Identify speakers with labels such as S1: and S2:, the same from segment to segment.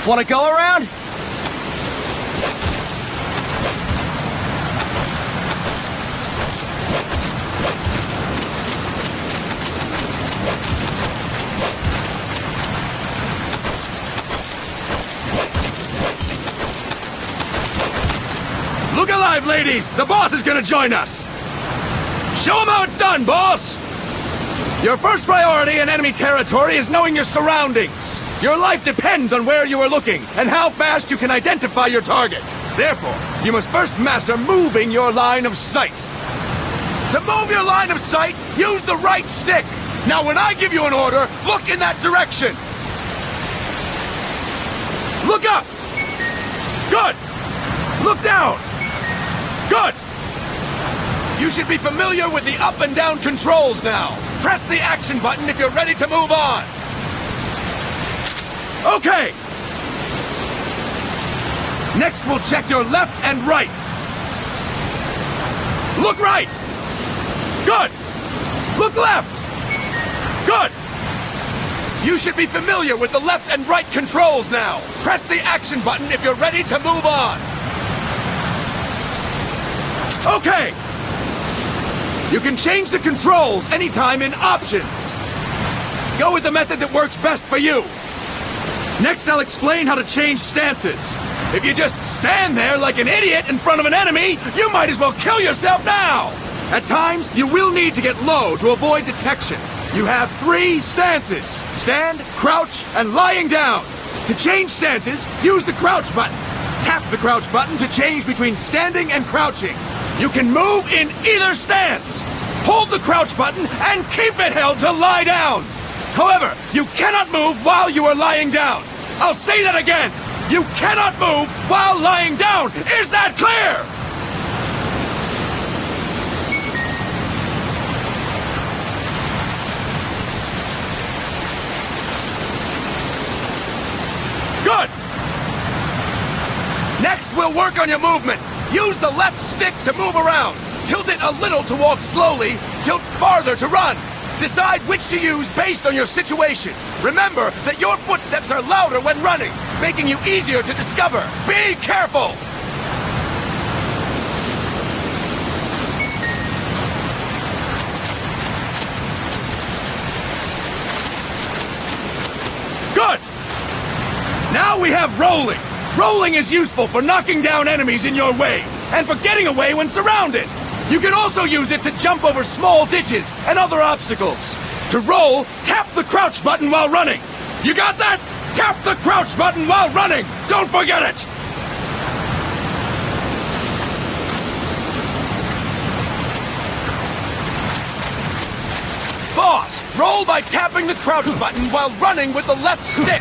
S1: Want to go around?
S2: Look alive, ladies! The boss is gonna join us! Show him how it's done, boss! Your first priority in enemy territory is knowing your surroundings. Your life depends on where you are looking and how fast you can identify your target. Therefore, you must first master moving your line of sight. To move your line of sight, use the right stick. Now, when I give you an order, look in that direction. Look up! Good! Look down! Good! You should be familiar with the up and down controls now. Press the action button if you're ready to move on. Okay! Next, we'll check your left and right. Look right! Good! Look left! Good! You should be familiar with the left and right controls now. Press the action button if you're ready to move on. Okay! You can change the controls anytime in Options. Go with the method that works best for you. Next, I'll explain how to change stances. If you just stand there like an idiot in front of an enemy, you might as well kill yourself now! At times, you will need to get low to avoid detection. You have 3 stances: stand, crouch, and lying down. To change stances, use the crouch button. Tap the crouch button to change between standing and crouching. You can move in either stance. Hold the crouch button and keep it held to lie down. However, you cannot move while you are lying down. I'll say that again. You cannot move while lying down. Is that clear? Good. Next, we'll work on your movement. Use the left stick to move around. Tilt it a little to walk slowly, tilt farther to run. Decide which to use based on your situation. Remember that your footsteps are louder when running, making you easier to discover. Be careful! Good! Now we have rolling. Rolling is useful for knocking down enemies in your way, and for getting away when surrounded. You can also use it to jump over small ditches and other obstacles. To roll, tap the crouch button while running. You got that? Tap the crouch button while running! Don't forget it! Boss, roll by tapping the crouch button while running with the left stick.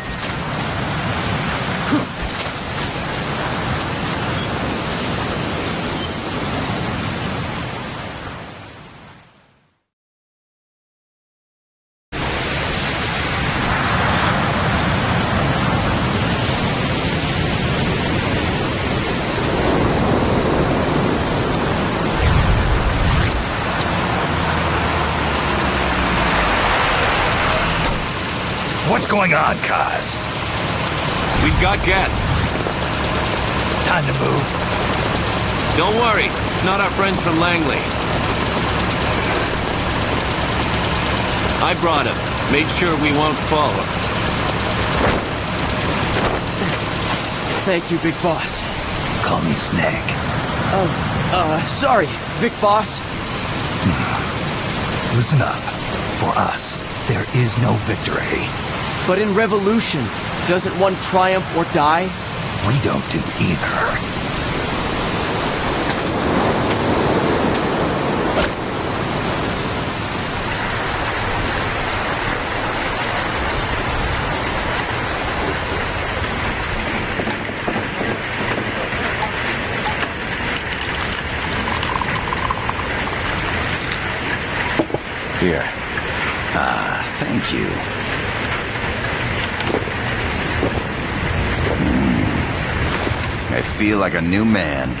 S3: What's going on, Kaz?
S4: We've got guests.
S3: Time to move.
S4: Don't worry, it's not our friends from Langley. I brought him. Made sure we won't fall.
S1: Thank you, Big Boss.
S3: Call me Snake.
S1: Sorry, Vic Boss.
S3: Listen up. For us, there is no victory.
S1: But in Revolution, doesn't one triumph or die?
S3: We don't do either.
S4: Here.
S3: Thank you. I feel like a new man.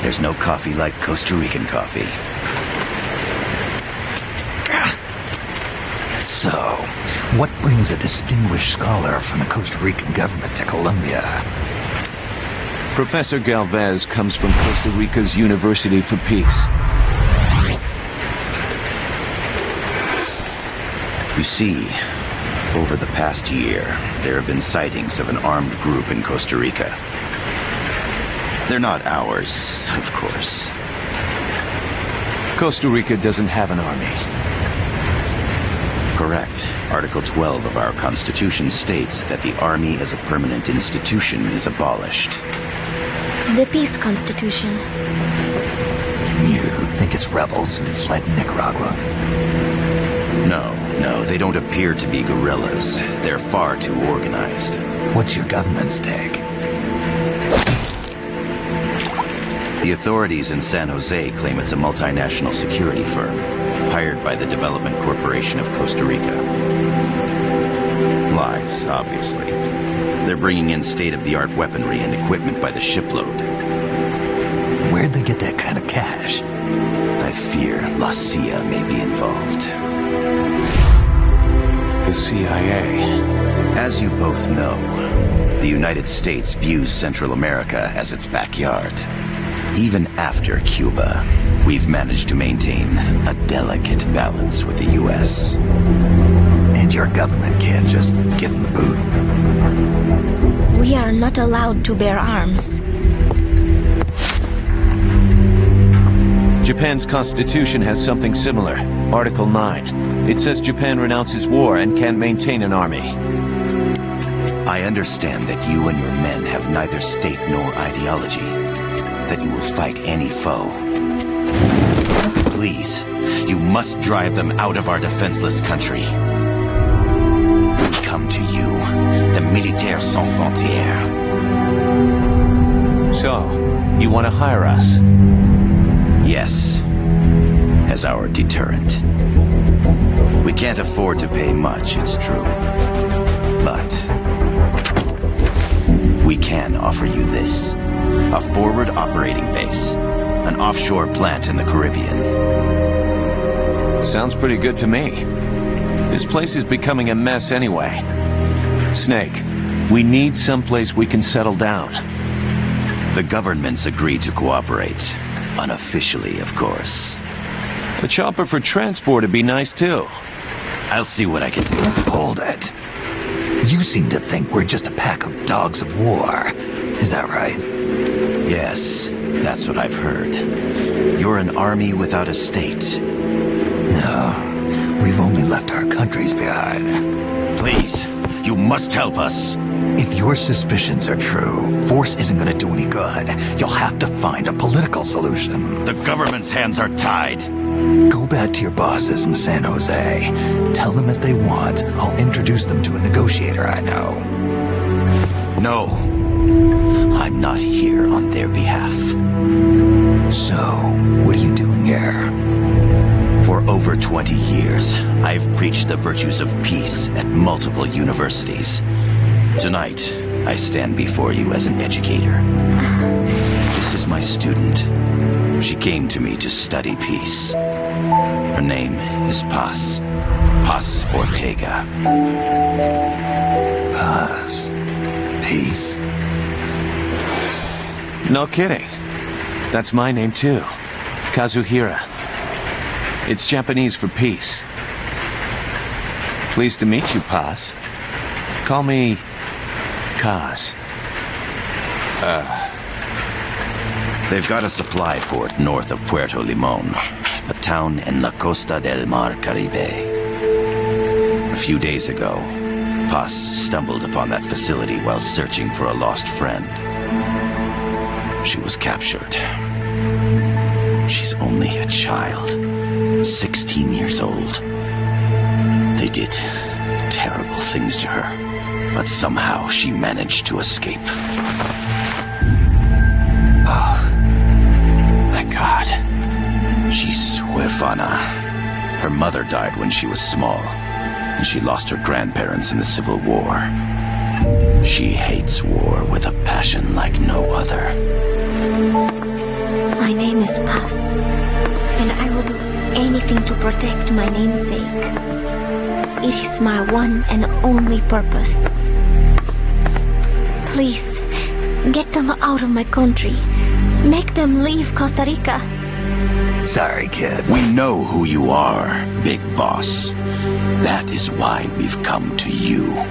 S3: There's no coffee like Costa Rican coffee. So,
S5: What brings a distinguished scholar from the Costa Rican government to Colombia?
S4: Professor Galvez comes from Costa Rica's University for Peace.
S3: You see, over the past year, there have been sightings of an armed group in Costa Rica. They're not ours, of course.
S4: Costa Rica doesn't have an army.
S3: Correct. Article 12 of our Constitution states that the Army as a permanent institution is abolished.
S6: The Peace Constitution.
S5: You think it's rebels who fled Nicaragua?
S3: No, they don't appear to be guerrillas. They're far too organized.
S5: What's your government's take?
S3: The authorities in San Jose claim it's a multinational security firm, hired by the Development Corporation of Costa Rica. Lies, obviously. They're bringing in state-of-the-art weaponry and equipment by the shipload.
S5: Where'd they get that kind of cash?
S3: I fear La CIA may be involved.
S4: The CIA.
S3: As you both know, the United States views Central America as its backyard. Even after Cuba, we've managed to maintain a delicate balance with the U.S.
S5: And your government can't just give them the boot?
S6: We are not allowed to bear arms.
S4: Japan's constitution has something similar. Article 9. It says Japan renounces war and can't maintain an army.
S3: I understand that you and your men have neither state nor ideology. That you will fight any foe. Please, you must drive them out of our defenseless country. We come to you, the Militaires Sans Frontières.
S4: So, you want to hire us?
S3: Yes, as our deterrent. We can't afford to pay much, it's true. But we can offer you this. A forward operating base. An offshore plant in the Caribbean.
S4: Sounds pretty good to me. This place is becoming a mess anyway. Snake, we need someplace we can settle down.
S3: The governments agreed to cooperate. Unofficially, of course.
S4: A chopper for transport would be nice too.
S3: I'll see what I can do.
S5: Hold it. You seem to think we're just a pack of dogs of war. Is that right?
S3: Yes, that's what I've heard. You're an army without a state.
S5: No, we've only left our countries behind.
S3: Please, you must help us.
S5: If your suspicions are true, force isn't going to do any good. You'll have to find a political solution.
S3: The government's hands are tied.
S5: Go back to your bosses in San Jose. Tell them if they want, I'll introduce them to a negotiator I know.
S3: No. I'm not here on their behalf.
S5: So, what are you doing here?
S3: For over 20 years, I've preached the virtues of peace at multiple universities. Tonight, I stand before you as an educator. This is my student. She came to me to study peace. Her name is Paz. Paz Ortega.
S5: Paz. Peace.
S4: No kidding. That's my name too. Kazuhira. It's Japanese for peace. Pleased to meet you, Paz. Call me Kaz.
S3: They've got a supply port north of Puerto Limon, a town in La Costa del Mar Caribe. A few days ago, Paz stumbled upon that facility while searching for a lost friend. She was captured. She's only a child, 16 years old. They did terrible things to her, but somehow she managed to escape.
S4: Oh, thank God.
S3: She's huérfana. Her mother died when she was small, and she lost her grandparents in the Civil War. She hates war with a passion like no other.
S6: My name is Paz, and I will do anything to protect my namesake. It is my one and only purpose. Please, get them out of my country. Make them leave Costa Rica.
S5: Sorry, kid.
S3: We know who you are, Big Boss. That is why we've come to you.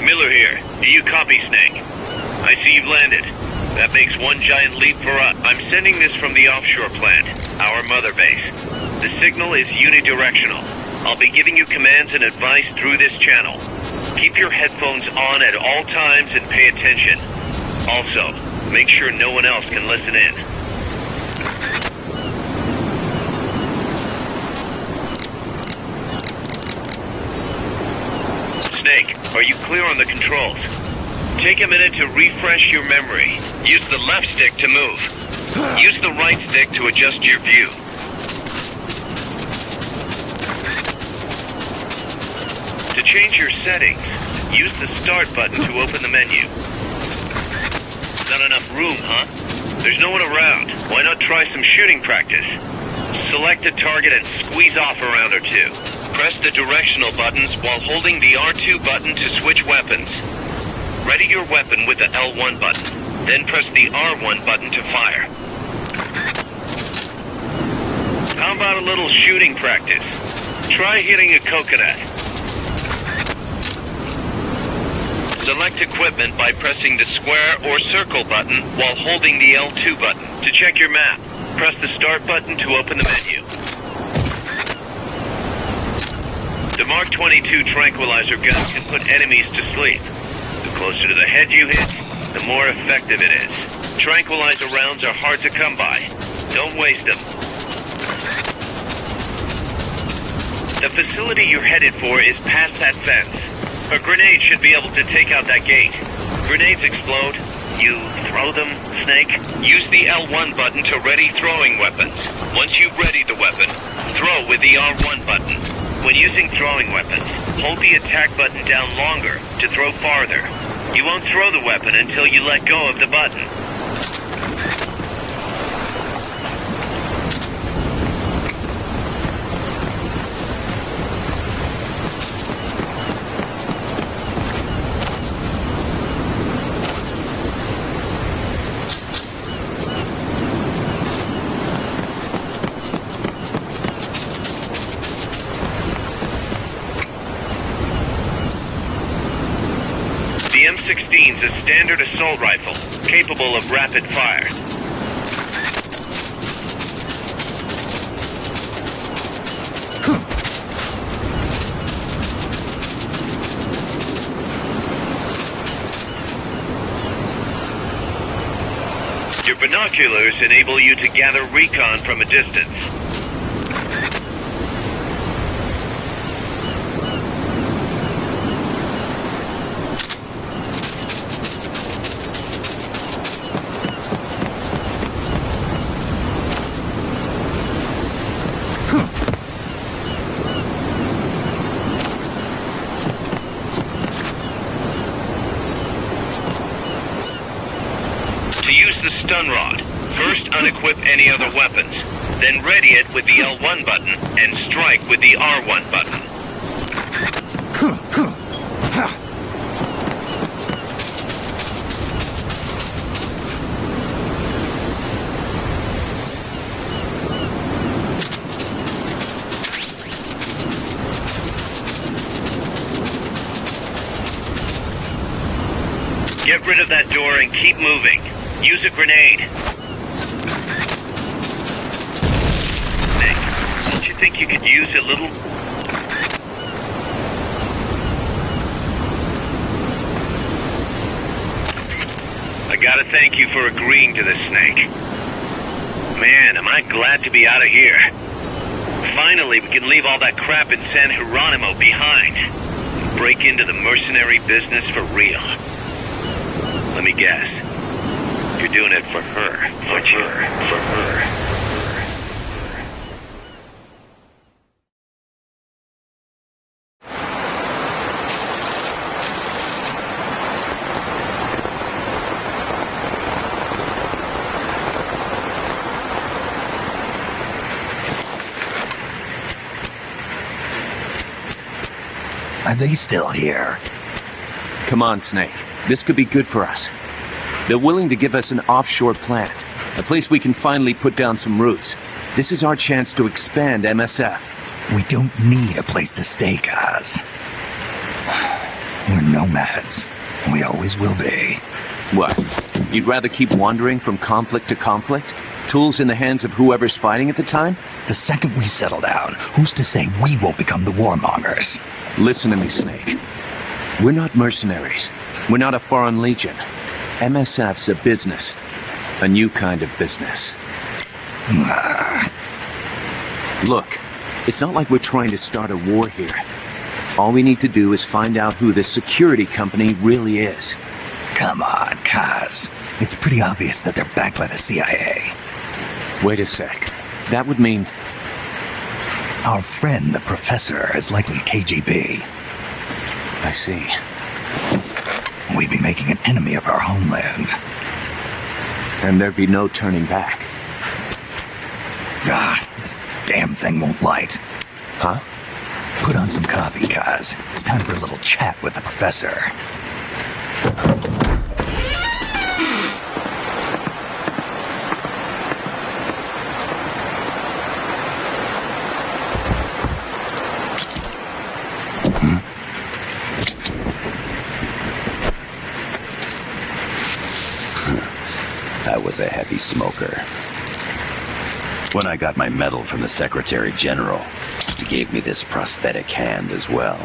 S7: Miller here. Do you copy, Snake? I see you've landed. That makes one giant leap for us. I'm sending this from the offshore plant, our mother base. The signal is unidirectional. I'll be giving you commands and advice through this channel. Keep your headphones on at all times and pay attention. Also, make sure no one else can listen in. Snake, are you clear on the controls? Take a minute to refresh your memory. Use the left stick to move. Use the right stick to adjust your view. To change your settings, use the start button to open the menu. Not enough room, huh? There's no one around. Why not try some shooting practice? Select a target and squeeze off a round or two. Press the directional buttons while holding the R2 button to switch weapons. Ready your weapon with the L1 button, then press the R1 button to fire. How about a little shooting practice? Try hitting a coconut. Select equipment by pressing the square or circle button while holding the L2 button. To check your map, press the start button to open the menu. The Mark 22 tranquilizer gun can put enemies to sleep. The closer to the head you hit, the more effective it is. Tranquilizer rounds are hard to come by. Don't waste them. The facility you're headed for is past that fence. A grenade should be able to take out that gate. Grenades explode. You throw them, Snake? Use the L1 button to ready throwing weapons. Once you've readied the weapon, throw with the R1 button. When using throwing weapons, hold the attack button down longer to throw farther. You won't throw the weapon until you let go of the button. The M16's a standard assault rifle, capable of rapid fire. Your binoculars enable you to gather recon from a distance. To use the stun rod, first unequip any other weapons, then ready it with the L1 button and strike with the R1 button. Get rid of that door and keep moving. Use a grenade. Nick, don't you think you could use a little... I gotta thank you for agreeing to this, Snake. Man, am I glad to be out of here. Finally, we can leave all that crap in San Geronimo behind. And break into the mercenary business for real. Let me guess. You're doing it for her, aren't you? For her.
S5: Are they still here?
S4: Come on, Snake. This could be good for us. They're willing to give us an offshore plant, a place we can finally put down some roots. This is our chance to expand MSF.
S5: We don't need a place to stay, guys. We're nomads. We always will be.
S4: What? You'd rather keep wandering from conflict to conflict? Tools in the hands of whoever's fighting at the time?
S5: The second we settle down, who's to say we won't become the warmongers?
S4: Listen to me, Snake. We're not mercenaries. We're not a foreign legion. MSF's a business. A new kind of business. Look, it's not like we're trying to start a war here. All we need to do is find out who this security company really is.
S5: Come on, Kaz. It's pretty obvious that they're backed by the CIA.
S4: Wait a sec. That would mean...
S5: Our friend, the professor, is likely KGB.
S4: I see.
S5: We'd be making an enemy of our homeland.
S4: And there'd be no turning back.
S5: Ah, this damn thing won't light.
S4: Huh?
S5: Put on some coffee, Kaz. It's time for a little chat with the professor.
S3: I was a heavy smoker. When I got my medal from the Secretary General, he gave me this prosthetic hand as well.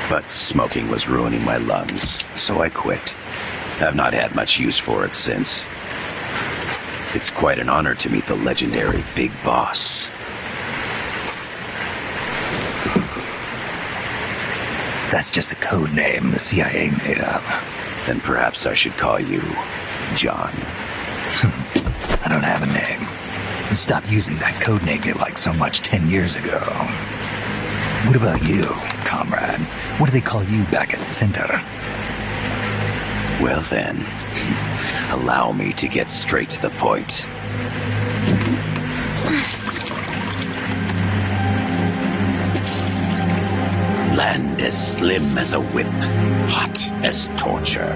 S3: But smoking was ruining my lungs, so I quit. I've not had much use for it since. It's quite an honor to meet the legendary Big Boss.
S5: That's just a code name the CIA made up.
S3: Then perhaps I should call you John.
S5: I don't have a name. Stop using that code name you liked so much 10 years ago. What about you, comrade? What do they call you back at Center?
S3: Well then, allow me to get straight to the point. Land as slim as a whip, hot as torture.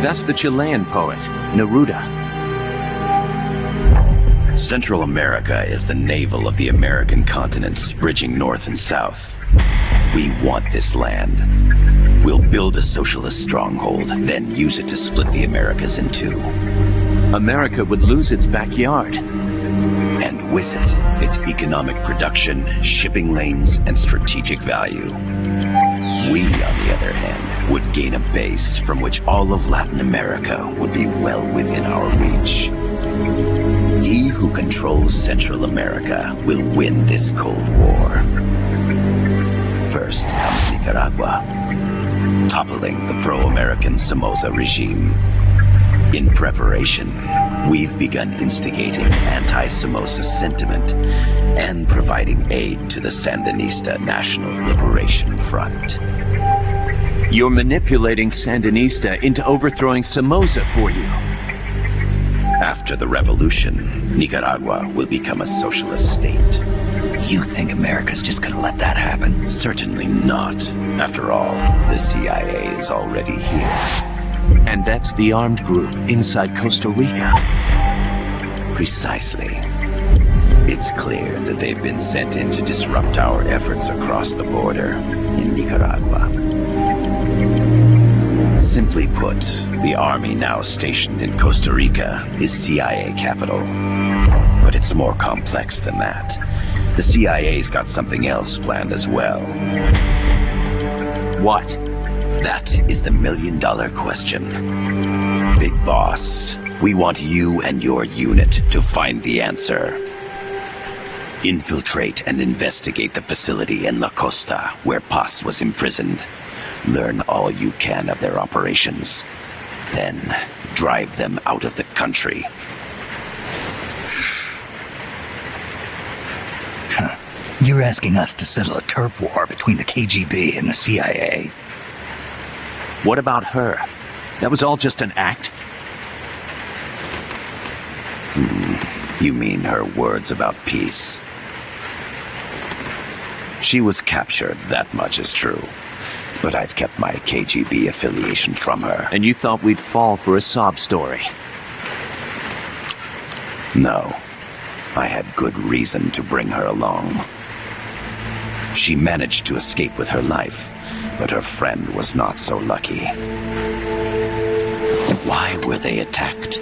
S4: That's the Chilean poet, Neruda.
S3: Central America is the navel of the American continents, bridging north and south. We want this land. We'll build a socialist stronghold, then use it to split the Americas in two.
S4: America would lose its backyard.
S3: And with it, its economic production, shipping lanes, and strategic value. We, on the other hand, would gain a base from which all of Latin America would be well within our reach. He who controls Central America will win this Cold War. First comes Nicaragua, toppling the pro-American Somoza regime. In preparation, we've begun instigating anti-Somoza sentiment and providing aid to the Sandinista National Liberation Front.
S4: You're manipulating Sandinista into overthrowing Somoza for you.
S3: After the revolution, Nicaragua will become a socialist state.
S5: You think America's just gonna let that happen?
S3: Certainly not. After all, the CIA is already here.
S4: And that's the armed group inside Costa Rica.
S3: Precisely. It's clear that they've been sent in to disrupt our efforts across the border in Nicaragua. Simply put, the army now stationed in Costa Rica is CIA capital. But it's more complex than that. The CIA's got something else planned as well.
S4: What?
S3: That is the million-dollar question. Big Boss, we want you and your unit to find the answer. Infiltrate and investigate the facility in La Costa, where Paz was imprisoned. Learn all you can of their operations. Then, drive them out of the country.
S5: You're asking us to settle a turf war between the KGB and the CIA?
S4: What about her? That was all just an act?
S3: You mean her words about peace? She was captured, that much is true. But I've kept my KGB affiliation from her.
S4: And you thought we'd fall for a sob story?
S3: No. I had good reason to bring her along. She managed to escape with her life, but her friend was not so lucky. Why were they attacked?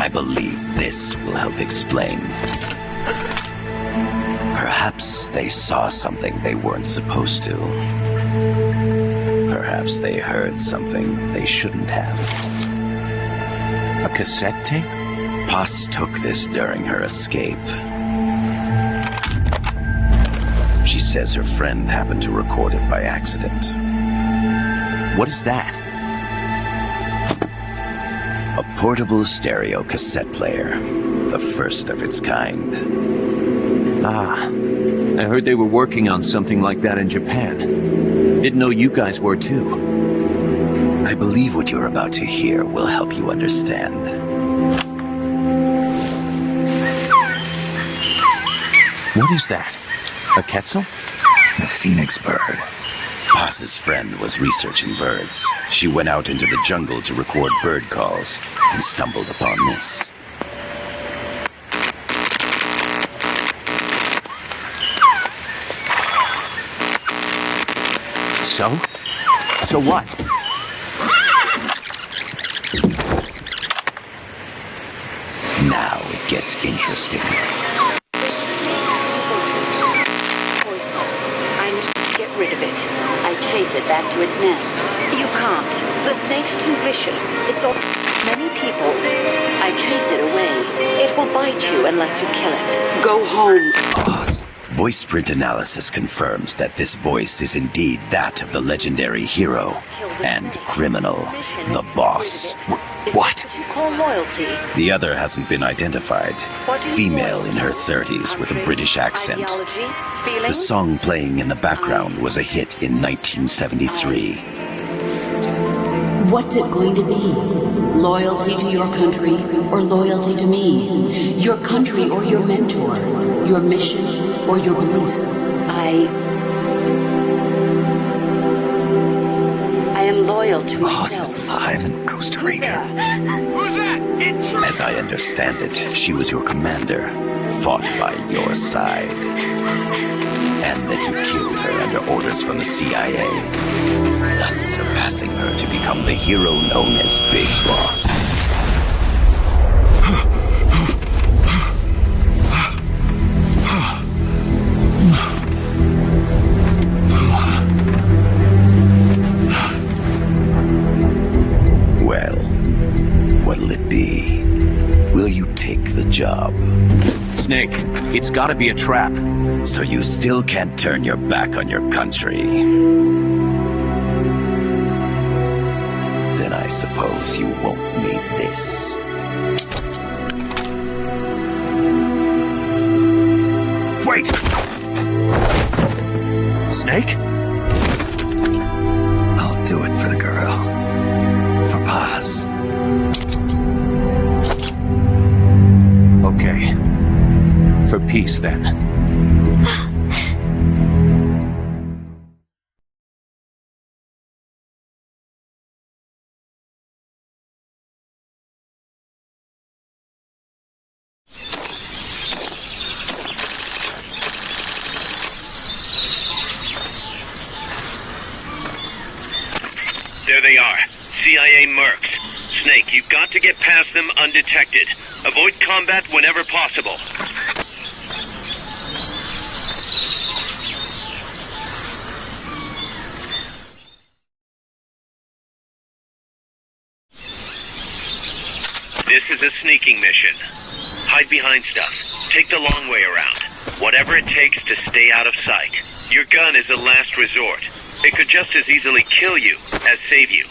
S3: I believe this will help explain. Perhaps they saw something they weren't supposed to. Perhaps they heard something they shouldn't have.
S4: A cassette tape?
S3: Paz took this during her escape. She says her friend happened to record it by accident.
S4: What is that?
S3: A portable stereo cassette player. The first of its kind.
S4: Ah, I heard they were working on something like that in Japan. Didn't know you guys were too.
S3: I believe what you're about to hear will help you understand.
S4: What is that? A Quetzal?
S5: The phoenix bird.
S3: Paz's friend was researching birds. She went out into the jungle to record bird calls and stumbled upon this.
S4: So? So what?
S3: Now it gets interesting.
S8: Rid of it. I chase it back to its nest. You can't. The snake's too vicious. It's all many people. I chase it away. It will bite you unless you kill it. Go home.
S3: Boss. Voice print analysis confirms that this voice is indeed that of the legendary hero and criminal, the boss. What?
S8: You call loyalty.
S3: The other hasn't been identified. Female in her 30s with a British accent. The song playing in the background was a hit in 1973.
S9: What's it going to be? Loyalty to your country or loyalty to me? Your country or your mentor? Your mission or your beliefs?
S8: I am loyal to
S5: Boss
S8: myself.
S5: is alive in Costa Rica.
S3: As I understand it, she was your commander, fought by your side. And that you killed her under orders from the CIA, thus surpassing her to become the hero known as Big Boss. Well, what'll it be? Will you take the job?
S4: Snake, it's gotta be a trap.
S3: So you still can't turn your back on your country? Then I suppose you won't need this.
S5: Wait!
S4: Snake?
S5: I'll do it for the girl. For Paz.
S4: Okay. For peace, then.
S7: There they are. CIA mercs. Snake, you've got to get past them undetected. Avoid combat whenever possible. This is a sneaking mission. Hide behind stuff. Take the long way around. Whatever it takes to stay out of sight. Your gun is a last resort. It could just as easily kill you as save you.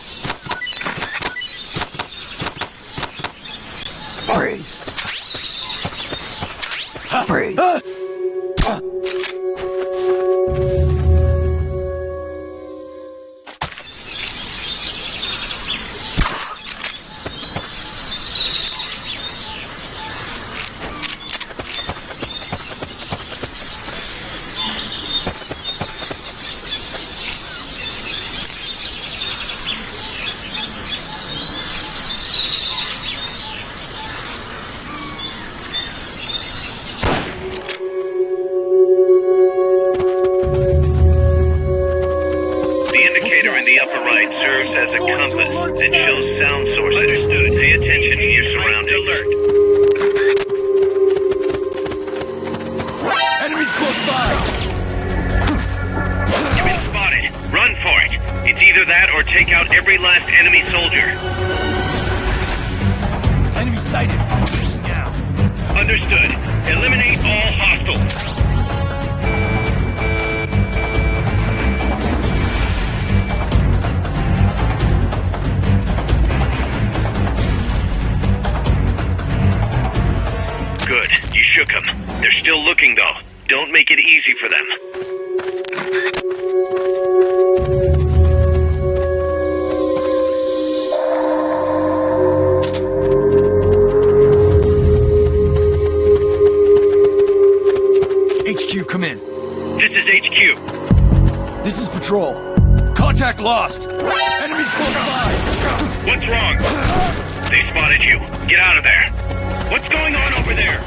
S1: Freeze. Freeze.
S7: Serves as a compass and shows sound sources. Understood. Pay attention to your surroundings. Alert.
S2: Enemies close by!
S7: You've been spotted. Run for it. It's either that or take out every last enemy soldier.
S2: Enemy sighted. Now.
S7: Understood. Eliminate all hostiles. Good. You shook them. They're still looking, though. Don't make it easy for them.
S2: HQ, come in.
S7: This is HQ.
S2: This is Patrol. Contact lost. Enemies close by.
S7: What's wrong? They spotted you. Get out of there. What's going on over there?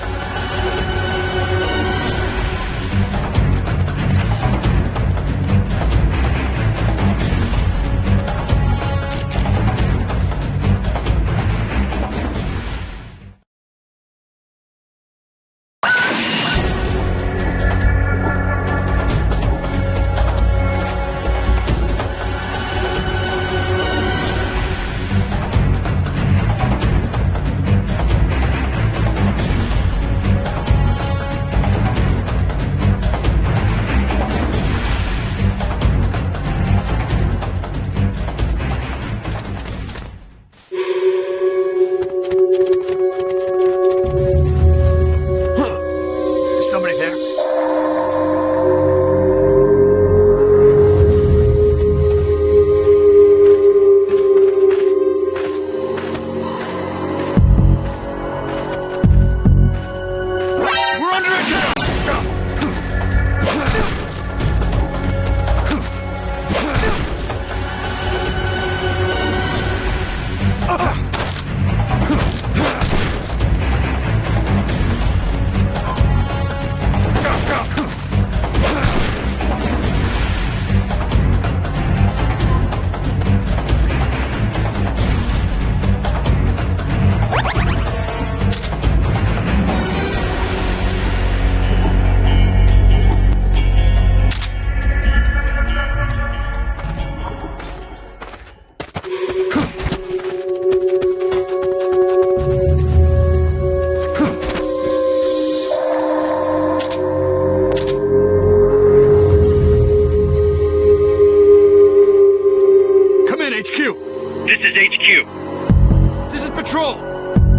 S2: Patrol!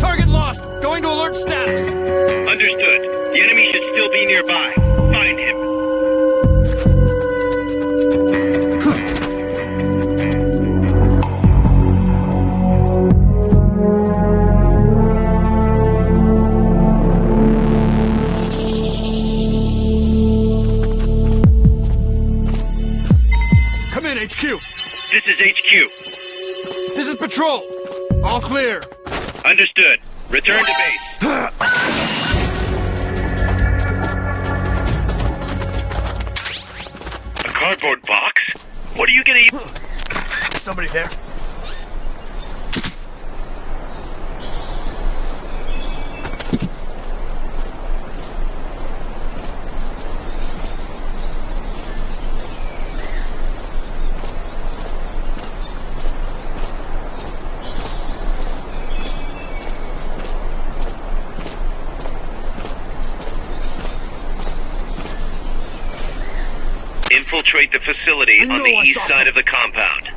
S2: Target lost! Going to alert status!
S7: Understood. The enemy should still be nearby. Find him.
S2: Come in, HQ!
S7: This is HQ.
S2: This is Patrol! All clear!
S7: Understood. Return to base. A cardboard box? What are you gonna use?
S2: Somebody there?
S7: infiltrate the facility on the east side of the compound.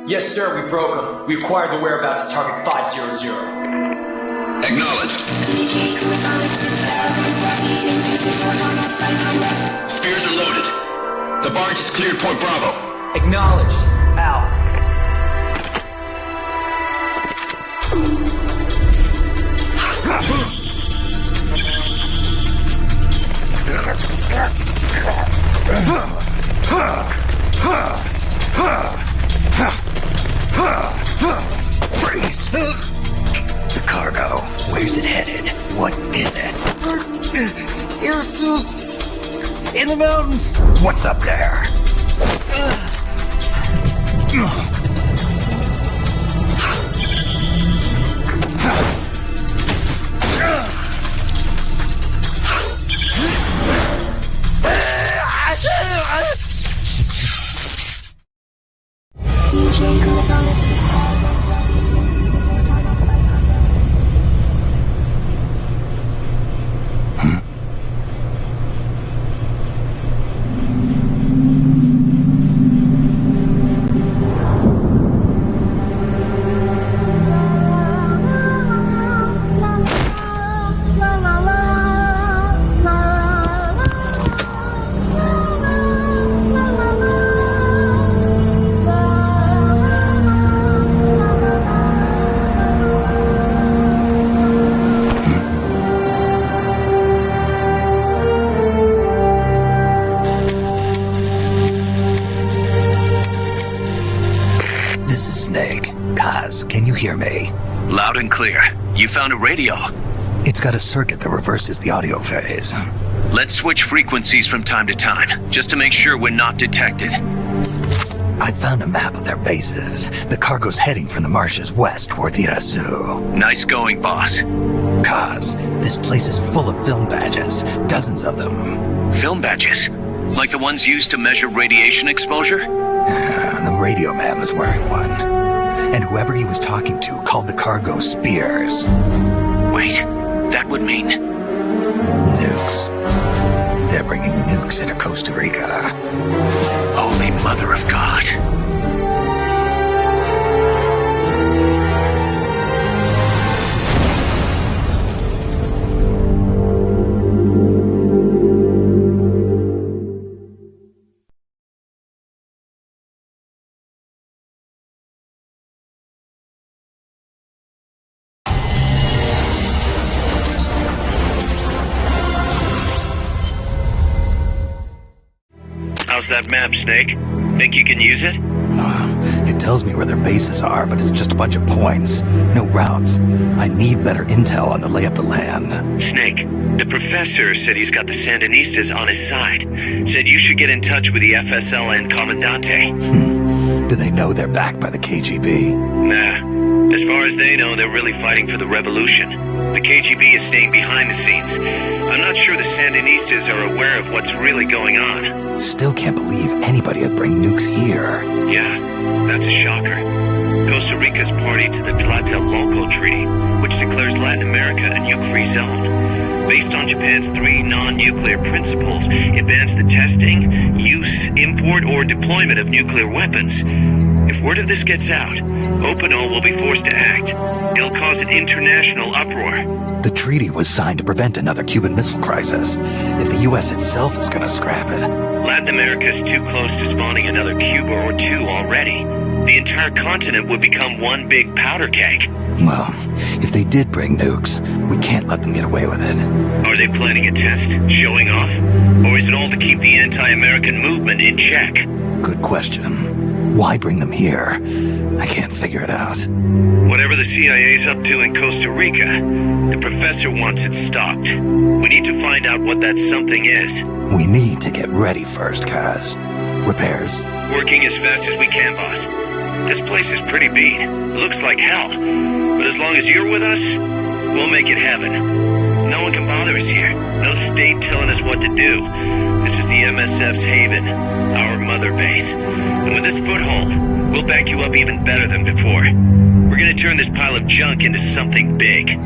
S1: Yes, sir, we broke them. We acquired the whereabouts of target 500.
S10: Acknowledged. Spears are loaded. The barge is cleared Point Bravo.
S1: Acknowledged. Out.
S5: Freeze! The cargo. Where's it headed? What is it?
S1: In the mountains.
S5: What's up there?
S6: DJ goes on a
S5: Can you hear me?
S4: Loud and clear. You found a radio.
S5: It's got a circuit that reverses the audio phase.
S4: Let's switch frequencies from time to time, just to make sure we're not detected.
S5: I found a map of their bases. The cargo's heading from the marshes west towards Irasu.
S4: Nice going, boss.
S5: Kaz, this place is full of film badges. Dozens of them.
S4: Film badges? Like the ones used to measure radiation exposure?
S5: The radio man was wearing one. And whoever he was talking to called the cargo Spears.
S4: Wait, that would mean...
S5: Nukes. They're bringing nukes into Costa Rica.
S4: Holy Mother of God.
S7: How's that map, Snake? Think you can use it?
S5: It tells me where their bases are, but it's just a bunch of points. No routes. I need better intel on the lay of the land.
S7: Snake, the professor said he's got the Sandinistas on his side. Said you should get in touch with the FSL and Comandante.
S5: Do they know they're backed by the KGB?
S7: Nah. As far as they know, they're really fighting for the revolution. The KGB is staying behind the scenes. I'm not sure the Sandinistas are aware of what's really going on.
S5: Still can't believe anybody would bring nukes here.
S7: Yeah, that's a shocker. Costa Rica's party to the Tlatelolco Treaty, which declares Latin America a nuke-free zone. Based on Japan's 3 non-nuclear principles, it bans the testing, use, import, or deployment of nuclear weapons. If word of this gets out, Opinol will be forced to act. It'll cause an international uproar.
S5: The treaty was signed to prevent another Cuban Missile Crisis. If the U.S. itself is gonna scrap it...
S7: Latin America's too close to spawning another Cuba or two already. The entire continent would become one big powder keg.
S5: Well, if they did bring nukes, we can't let them get away with it.
S7: Are they planning a test? Showing off? Or is it all to keep the anti-American movement in check?
S5: Good question. Why bring them here? I can't figure it out.
S7: Whatever the CIA's up to in Costa Rica, the professor wants it stopped. We need to find out what that something is.
S5: We need to get ready first, Kaz. Repairs?
S7: Working as fast as we can, boss. This place is pretty beat. It looks like hell. But as long as you're with us, we'll make it heaven. No one can bother us here. No state telling us what to do. This is the MSF's haven, our mother base. And with this foothold, we'll back you up even better than before. We're gonna turn this pile of junk into something big.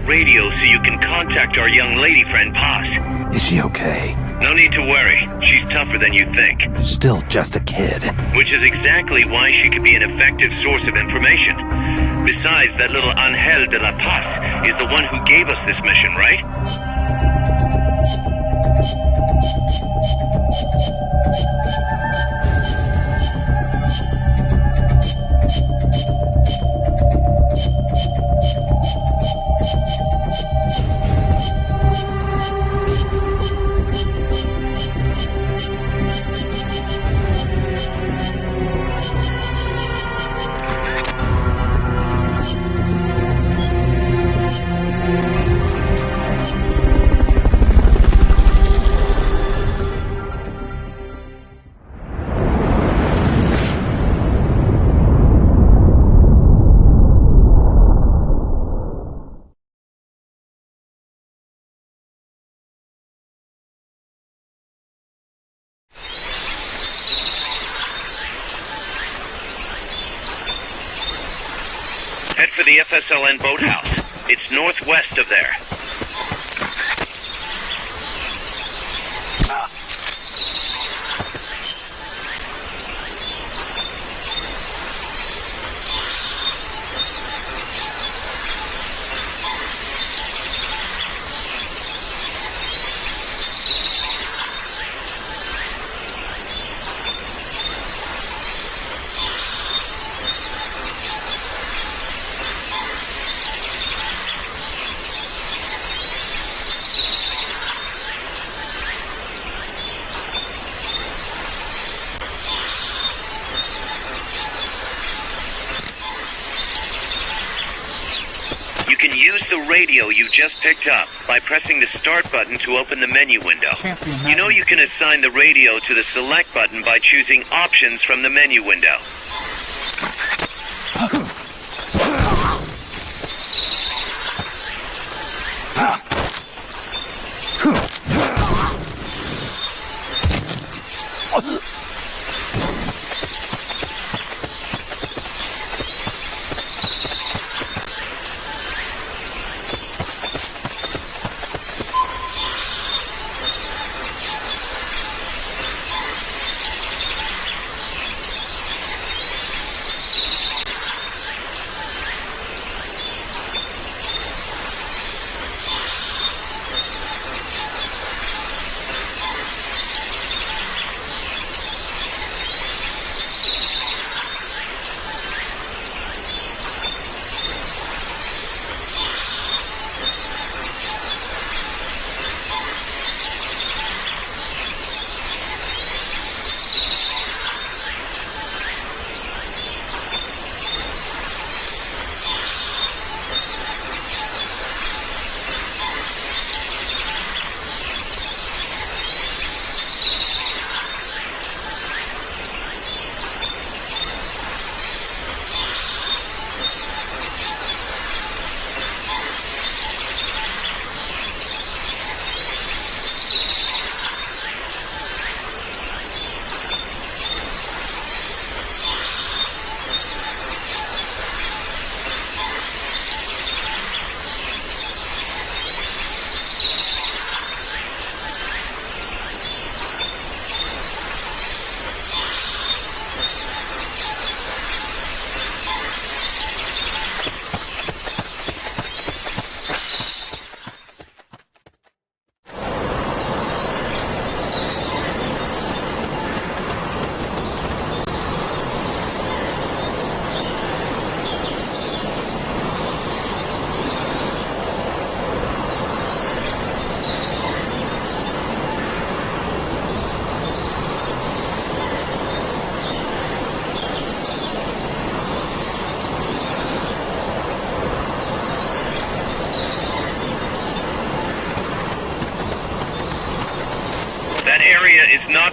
S7: Radio so you can contact our young lady friend Paz.
S5: Is she okay?
S7: No need to worry. She's tougher than you think.
S5: Still just a kid.
S7: Which is exactly why she could be an effective source of information. Besides, that little Angel de la Paz is the one who gave us this mission, right? Head for the FSLN boathouse. It's northwest of there. You can use the radio you just picked up by pressing the start button to open the menu window. You know you can assign the radio to the select button by choosing options from the menu window.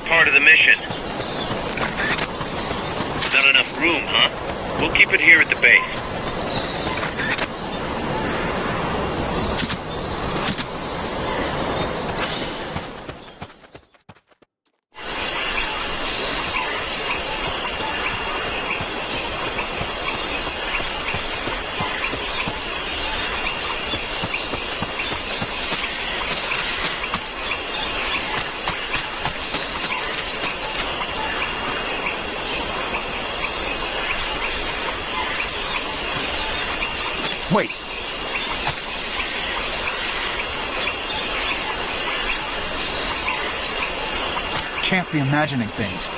S7: part of the mission. Not enough room, huh? We'll keep it here at the base.
S2: Wait. Can't be imagining things.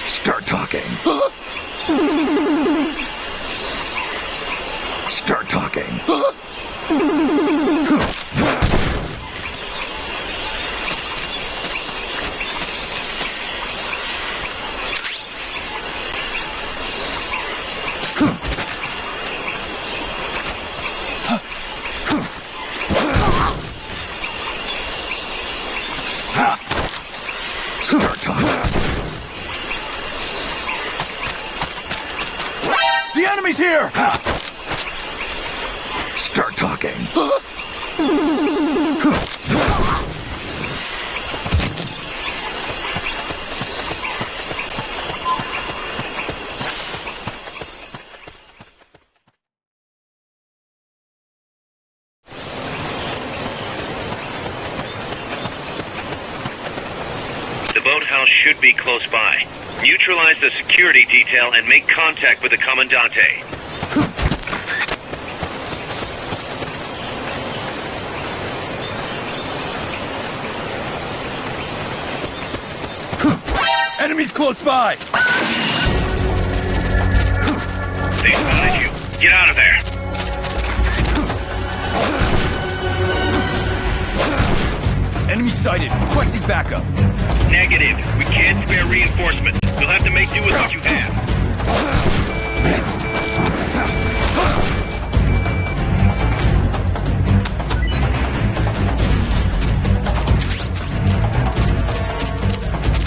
S5: Start talking. Start talking. Start talking.
S2: The enemy's here!
S5: Start talking.
S7: The boathouse should be close by. Neutralize the security detail and make contact with the Commandante.
S2: Enemies close by!
S7: They spotted you. Get out of there.
S2: Enemy sighted. Requesting backup.
S7: Negative. We can't spare reinforcements. You'll have to make do with what you have.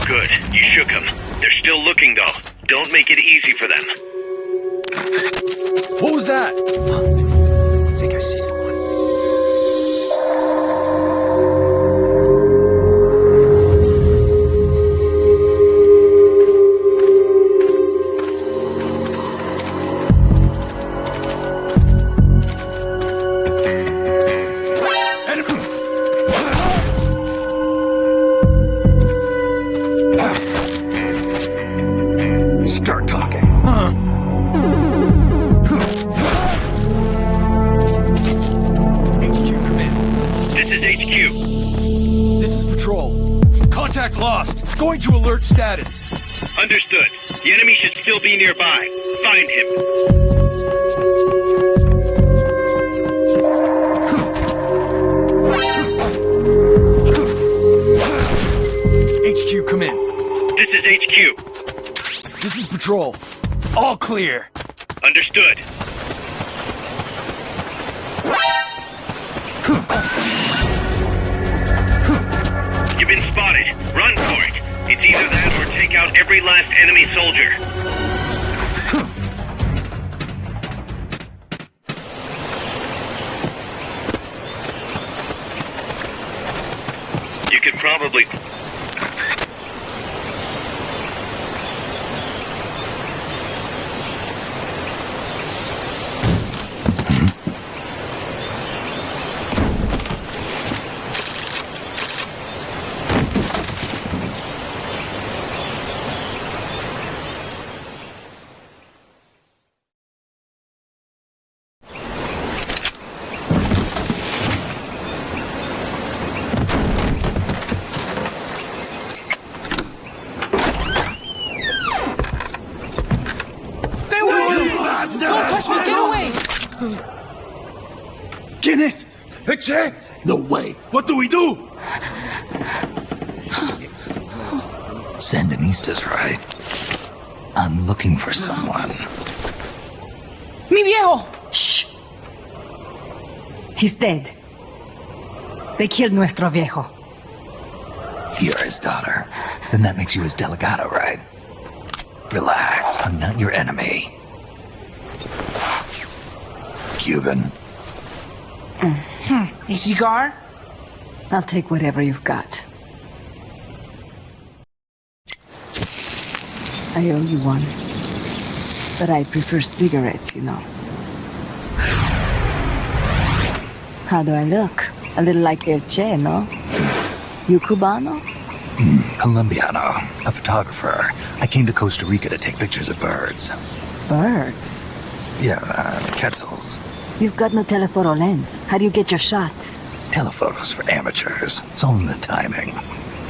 S7: Good. You shook them. They're still looking, though. Don't make it easy for them.
S2: What was that? I think I see someone.
S5: Start talking.
S2: HQ, come in.
S7: This is HQ.
S2: This is patrol. Contact lost. Going to alert status.
S7: Understood. The enemy should still be nearby. Find him.
S2: HQ, come in.
S7: This is HQ.
S2: This is patrol. All clear.
S7: Understood. You've been spotted. Run for it. It's either that or take out every last enemy soldier. You could probably...
S2: ¿Quién es?
S11: Eche? No way. What do we do?
S5: Sandinista's right. I'm looking for someone.
S12: ¡Mi viejo!
S13: Shh. He's dead. They killed nuestro viejo.
S5: You're his daughter. Then that makes you his delegado, right? Relax. I'm not your enemy. Cuban.
S12: A cigar?
S13: I'll take whatever you've got. I owe you one. But I prefer cigarettes, you know. How do I look? A little like El Che, no? You Cubano?
S5: Colombiano. A photographer. I came to Costa Rica to take pictures of birds.
S13: Birds?
S5: Yeah, quetzals.
S13: You've got no telephoto lens. How do you get your shots?
S5: Telephotos for amateurs. It's all in the timing.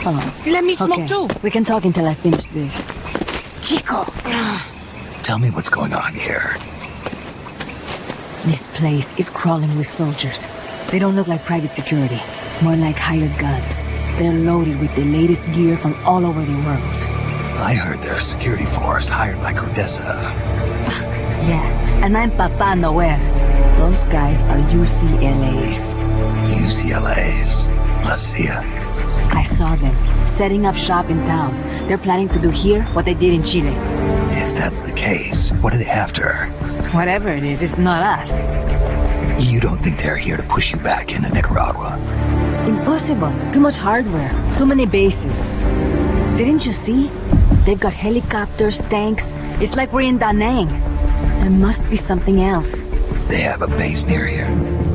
S13: Oh.
S12: Let me smoke
S13: okay.
S12: too.
S13: We can talk until I finish this. Chico!
S5: Tell me what's going on here.
S13: This place is crawling with soldiers. They don't look like private security. More like hired guns. They're loaded with the latest gear from all over the world.
S5: I heard they're a security force hired by Codesa.
S13: Yeah, and I'm Papa Noel. Those guys are UCLA's.
S5: UCLA's? La CIA?
S13: I saw them, setting up shop in town. They're planning to do here what they did in Chile.
S5: If that's the case, what are they after?
S13: Whatever it is, it's not us.
S5: You don't think they're here to push you back into Nicaragua?
S13: Impossible. Too much hardware. Too many bases. Didn't you see? They've got helicopters, tanks. It's like we're in Da Nang. There must be something else.
S5: They have a base near here?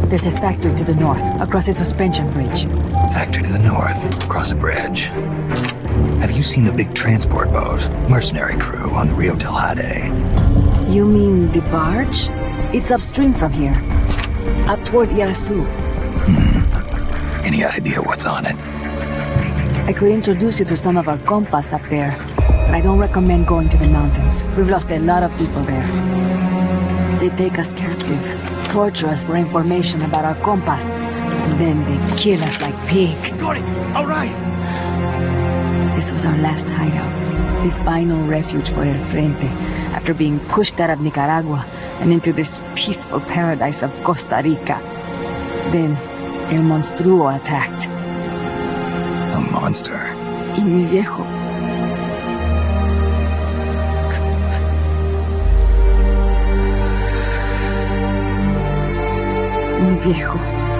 S13: There's a factory to the north, across a suspension bridge.
S5: Factory to the north, across a bridge. Have you seen the big transport boat, mercenary crew on the Rio del Jade?
S13: You mean the barge? It's upstream from here. Up toward Irasu.
S5: Any idea what's on it?
S13: I could introduce you to some of our compas up there, but I don't recommend going to the mountains. We've lost a lot of people there. They take us captive, torture us for information about our compas, and then they kill us like pigs.
S11: Got it! All right!
S13: This was our last hideout, the final refuge for El Frente, after being pushed out of Nicaragua and into this peaceful paradise of Costa Rica. Then, El Monstruo attacked.
S5: A monster?
S13: Y mi viejo. Mi viejo.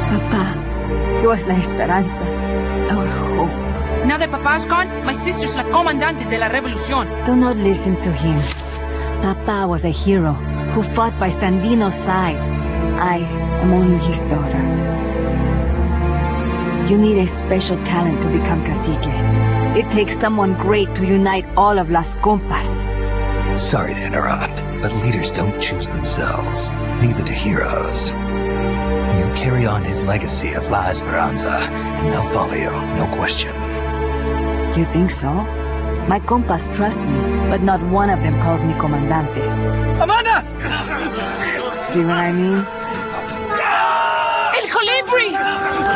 S13: Papá. He was la esperanza. Our hope.
S12: Now that Papa's gone, my sister's la comandante de la revolución.
S13: Do not listen to him. Papa was a hero who fought by Sandino's side. I am only his daughter. You need a special talent to become cacique. It takes someone great to unite all of Las Compas.
S5: Sorry to interrupt, but leaders don't choose themselves. Neither do heroes. You carry on his legacy of La Esperanza, and they'll follow you, no question.
S13: You think so? My compas trust me, but not one of them calls me Comandante.
S11: Amanda!
S13: See what I mean?
S12: El Colibri!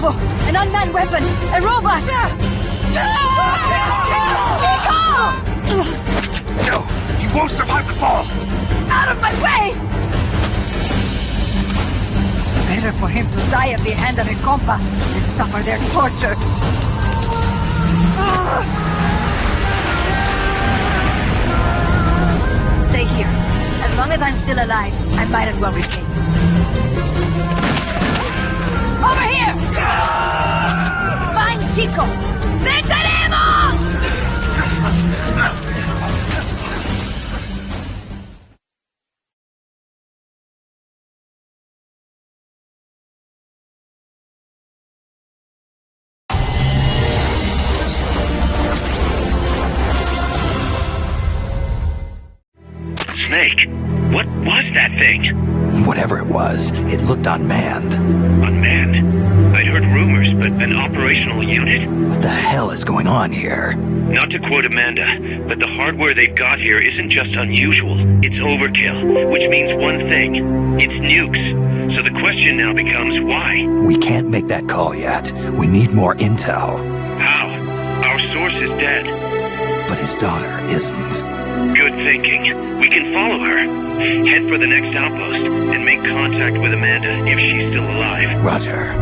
S13: Chico! An unmanned weapon! A robot! Chico!
S2: No! He won't survive the fall!
S13: Out of my way! Better for him to die at the hand of a compa than suffer their torture. Stay here. As long as I'm still alive, I might as well repay. Over here! Find Chico! ¡Venceremos!
S7: Snake, what was that thing?
S5: Whatever it was, it looked unmanned.
S7: Unmanned? I'd heard rumors, but an operational unit?
S5: What the hell is going on here?
S7: Not to quote Amanda, but the hardware they've got here isn't just unusual, it's overkill, which means one thing. It's nukes. So the question now becomes why?
S5: We can't make that call yet. We need more intel.
S7: How? Our source is dead.
S5: But his daughter isn't.
S7: Good thinking. We can follow her. Head for the next outpost and make contact with Amanda if she's still alive.
S5: Roger.